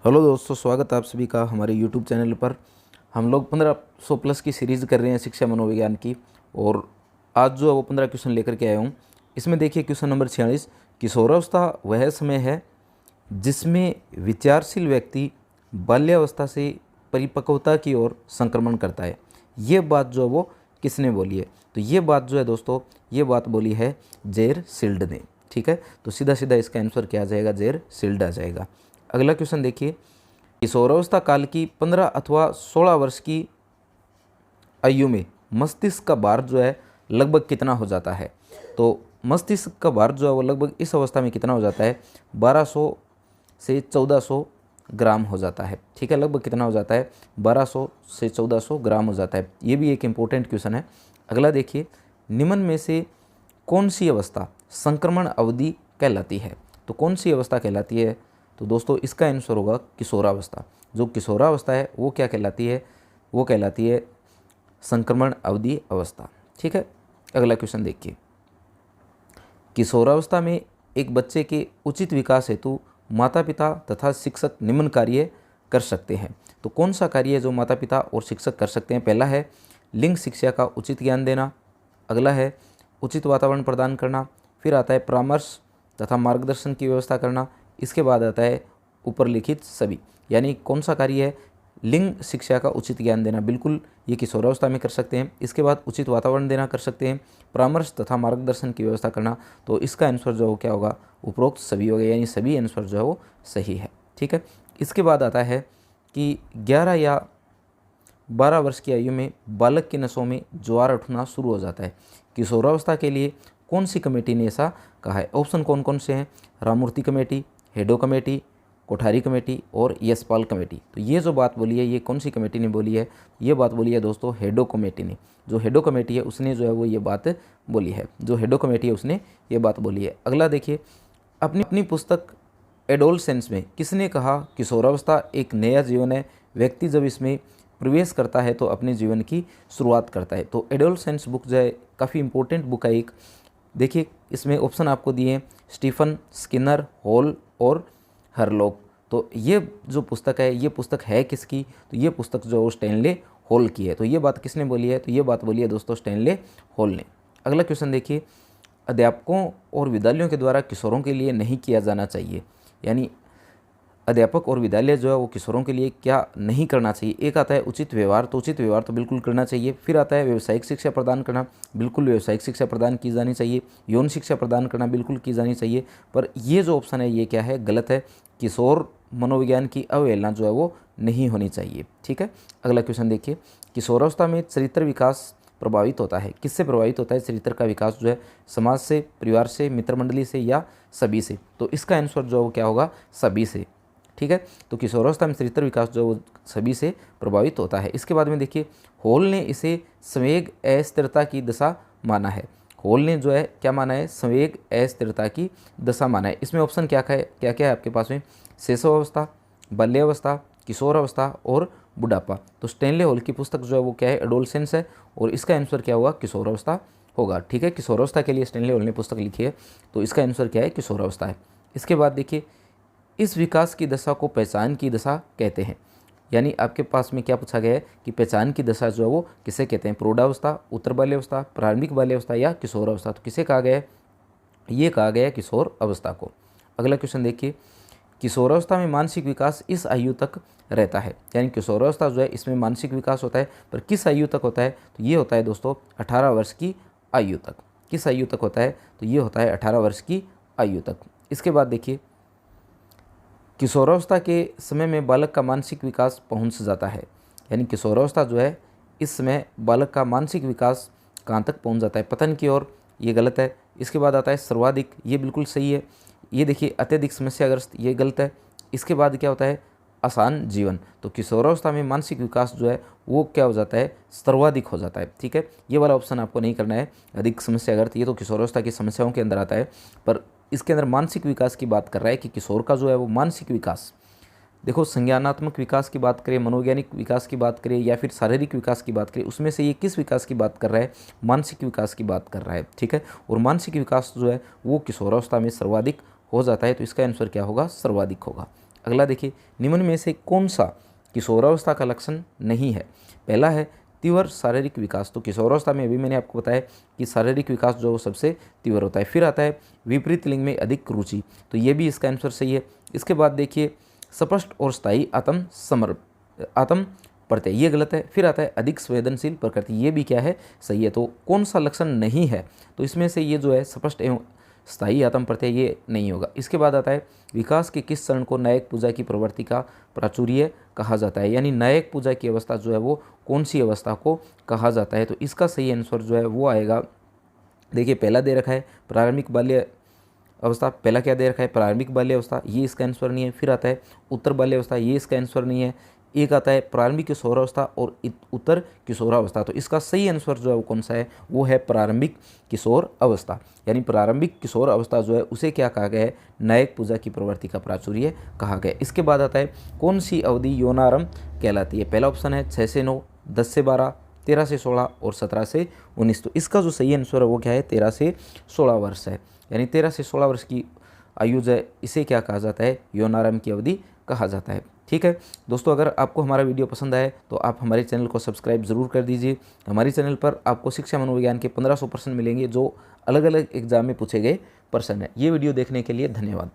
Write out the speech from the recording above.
Hello दोस्तों, स्वागत है आप सभी का हमारे यूट्यूब चैनल पर। हम लोग 1500 प्लस की सीरीज़ कर रहे हैं शिक्षा मनोविज्ञान की, और आज जो है वो 15 क्वेश्चन लेकर के आया हूँ। इसमें देखिए क्वेश्चन नंबर 46, किशोरावस्था वह समय है जिसमें विचारशील व्यक्ति बाल्यावस्था से परिपक्वता की ओर संक्रमण करता है। ये बात जो है वो किसने बोली है? तो ये बात जो है दोस्तों, ये बात बोली है जेर सिल्ड ने। ठीक है, तो सीधा सीधा इसका आंसर क्या आ जाएगा? जेर सिल्ड आ जाएगा। अगला क्वेश्चन देखिए, किशोरावस्था काल की 15 अथवा 16 वर्ष की आयु में मस्तिष्क का भार जो है लगभग कितना हो जाता है? तो मस्तिष्क का भार जो है वो लगभग इस अवस्था में कितना हो जाता है? 1200 से 1400 ग्राम हो जाता है। ठीक है, लगभग कितना हो जाता है? 1200 से 1400 ग्राम हो जाता है। ये भी एक इम्पोर्टेंट क्वेश्चन है। अगला देखिए, निम्न में से कौन सी अवस्था संक्रमण अवधि कहलाती है? तो कौन सी अवस्था कहलाती है? तो दोस्तों इसका आंसर होगा किशोरावस्था। जो किशोरावस्था है वो क्या कहलाती है? वो कहलाती है संक्रमण अवधि अवस्था। ठीक है, अगला क्वेश्चन देखिए, किशोरावस्था में एक बच्चे के उचित विकास हेतु माता पिता तथा शिक्षक निम्न कार्य कर सकते हैं। तो कौन सा कार्य है जो माता पिता और शिक्षक कर सकते हैं? पहला है लिंग शिक्षा का उचित ज्ञान देना, अगला है उचित वातावरण प्रदान करना, फिर आता है परामर्श तथा मार्गदर्शन की व्यवस्था करना, इसके बाद आता है ऊपर लिखित सभी। यानी कौन सा कार्य है? लिंग शिक्षा का उचित ज्ञान देना, बिल्कुल ये किशोरावस्था में कर सकते हैं। इसके बाद उचित वातावरण देना कर सकते हैं, परामर्श तथा मार्गदर्शन की व्यवस्था करना। तो इसका आंसर जो है क्या होगा? उपरोक्त सभी हो गया, यानी सभी आंसर जो है वो सही है। ठीक है, इसके बाद आता है कि 11 या 12 वर्ष की आयु में बालक के नसों में ज्वार उठना शुरू हो जाता है। किशोरावस्था के लिए कौन सी कमेटी ने ऐसा कहा है? ऑप्शन कौन कौन से हैं? राममूर्ति कमेटी, हेडो कमेटी, कोठारी कमेटी और यशपाल कमेटी। तो ये जो बात बोली है ये कौन सी कमेटी ने बोली है? ये बात बोली है दोस्तों हेडो कमेटी ने। जो हेडो कमेटी है उसने जो है वो ये बात बोली है। जो हेडो कमेटी है उसने ये बात बोली है। अगला देखिए, अपनी अपनी पुस्तक एडोलसेंस में किसने कहा किशोरावस्था एक नया जीवन है, व्यक्ति जब इसमें प्रवेश करता है तो अपने जीवन की शुरुआत करता है। तो एडोलसेंस बुक जो है काफ़ी इंपॉर्टेंट बुक है एक। देखिए इसमें ऑप्शन आपको दिए हैं स्टीफन, स्किनर, हॉल और हरलॉक। तो ये जो पुस्तक है ये पुस्तक है किसकी? तो ये पुस्तक जो स्टैनले हॉल की है। तो ये बात किसने बोली है? तो ये बात बोली है दोस्तों स्टैनले हॉल ने। अगला क्वेश्चन देखिए, अध्यापकों और विद्यालयों के द्वारा किशोरों के लिए नहीं किया जाना चाहिए। यानी अध्यापक और विद्यालय जो है वो किशोरों के लिए क्या नहीं करना चाहिए? एक आता है उचित व्यवहार, तो उचित व्यवहार तो बिल्कुल करना चाहिए। फिर आता है व्यावसायिक शिक्षा प्रदान करना, बिल्कुल व्यावसायिक शिक्षा प्रदान की जानी चाहिए। यौन शिक्षा प्रदान करना बिल्कुल की जानी चाहिए। पर ये जो ऑप्शन है ये क्या है? गलत है। किशोर मनोविज्ञान की अवहेलना जो है वो नहीं होनी चाहिए। ठीक है, अगला क्वेश्चन देखिए, किशोरावस्था में चरित्र विकास प्रभावित होता है। किससे प्रभावित होता है चरित्र का विकास जो है? समाज से, परिवार से, मित्र मंडली से या सभी से? तो इसका आंसर जो है वो क्या होगा? सभी से। ठीक है, तो किशोरावस्था में चरित्र विकास जो वो सभी से प्रभावित होता है। इसके बाद में देखिए, हॉल ने इसे संवेग अस्थिरता की दशा माना है। हॉल ने जो है क्या माना है? संवेग अस्थिरता की दशा माना है। इसमें ऑप्शन क्या क्या क्या है आपके पास में? शैशवावस्था, बाल्यावस्था, किशोरावस्था और बुढ़ापा। तो स्टैनले हॉल की पुस्तक जो है वो क्या है? एडोलसेंस है, और इसका आंसर क्या होगा? किशोरावस्था होगा। ठीक है, किशोरावस्था के लिए स्टैनले हॉल ने पुस्तक लिखी है, तो इसका आंसर क्या है? किशोरावस्था है। इसके बाद देखिए, इस विकास की दशा को पहचान की दशा कहते हैं। यानी आपके पास में क्या पूछा गया है कि पहचान की दशा जो है वो किसे कहते हैं? प्रौढ़ावस्था, उत्तर बाल्यावस्था, प्रारंभिक बाल्यावस्था या किशोरावस्था? तो किसे कहा गया है? ये कहा गया है किशोर अवस्था को। अगला क्वेश्चन देखिए, किशोरावस्था में मानसिक विकास इस आयु तक रहता है। यानी किशोरावस्था जो है इसमें मानसिक विकास होता है, पर किस आयु तक होता है? तो ये होता है दोस्तों 18 वर्ष की आयु तक। किस आयु तक होता है? तो ये होता है 18 वर्ष की आयु तक। इसके बाद देखिए, किशोरावस्था के समय में बालक का मानसिक विकास पहुंच जाता है। यानी किशोरावस्था जो है इस समय बालक का मानसिक विकास कहाँ तक पहुंच जाता है? पतन की ओर। ये गलत है। इसके बाद आता है सर्वाधिक, ये बिल्कुल सही है। ये देखिए अत्यधिक समस्याग्रस्त, ये गलत है। इसके बाद क्या होता है? आसान जीवन। तो किशोरावस्था में मानसिक विकास जो है वो क्या हो जाता है? सर्वाधिक हो जाता है। ठीक है, ये वाला ऑप्शन आपको नहीं करना है, अधिक समस्याग्रस्त। ये तो किशोरावस्था की समस्याओं के अंदर आता है, पर इसके अंदर मानसिक विकास की बात कर रहा है कि किशोर का जो है वो मानसिक विकास। देखो संज्ञानात्मक विकास की बात करें, मनोवैज्ञानिक विकास की बात करें या फिर शारीरिक विकास की बात करें, उसमें से ये किस विकास की बात कर रहा है? मानसिक विकास की बात कर रहा है। ठीक है, और मानसिक विकास जो है वो किशोरावस्था में सर्वाधिक हो जाता है। तो इसका आंसर क्या होगा? सर्वाधिक होगा। अगला देखिए, निम्न में से कौन सा किशोरावस्था का लक्षण नहीं है? पहला है तीव्र शारीरिक विकास। तो किशोरावस्था में अभी मैंने आपको बताया कि शारीरिक विकास जो वो सबसे तीव्र होता है। फिर आता है विपरीत लिंग में अधिक रुचि, तो ये भी इसका आंसर सही है। इसके बाद देखिए स्पष्ट और स्थायी आत्म प्रत्यय, ये गलत है। फिर आता है अधिक संवेदनशील प्रकृति, ये भी क्या है, सही है। तो कौन सा लक्षण नहीं है? तो इसमें से ये जो है स्पष्ट एवं स्थायी आत्म प्रत्यय ये नहीं होगा। इसके बाद आता है विकास के किस चरण को न्यायिक पूजा की प्रवृत्ति का प्राचुर्य कहा जाता है? यानी न्यायिक पूजा की अवस्था जो है वो कौन सी अवस्था को कहा जाता है? तो इसका सही आंसर जो है वो आएगा, देखिए पहला दे रखा है प्रारंभिक बाल्य अवस्था। पहला क्या दे रखा है, प्रारंभिक बाल्य अवस्था, ये इसका आंसर नहीं है। फिर आता है उत्तर बाल्य अवस्था, ये इसका आंसर नहीं है। एक आता है प्रारंभिक किशोरावस्था और उत्तर किशोरावस्था। तो इसका सही आंसर जो है वो कौन सा है, वो है प्रारंभिक किशोर अवस्था। यानी प्रारंभिक किशोर अवस्था जो है उसे क्या कहा गया है, न्यायिक पूजा की प्रवृत्ति का प्राचुर्य कहा गया है। इसके बाद आता है कौन सी अवधि यौनारंभ कहलाती है? पहला ऑप्शन है 6 से 9, 10 से 12, 13 से 16 और 17 से 19। तो इसका जो सही आंसर है वो क्या है, 13 से 16 वर्ष है। यानी 13 से 16 वर्ष की आयु जो है इसे क्या कहा जाता है, यौनारंभ की अवधि कहा जाता है। ठीक है दोस्तों, अगर आपको हमारा वीडियो पसंद आए तो आप हमारे चैनल को सब्सक्राइब ज़रूर कर दीजिए। हमारे चैनल पर आपको शिक्षा मनोविज्ञान के 1500 प्रश्न मिलेंगे जो अलग अलग एग्जाम में पूछे गए प्रश्न हैं। ये वीडियो देखने के लिए धन्यवाद।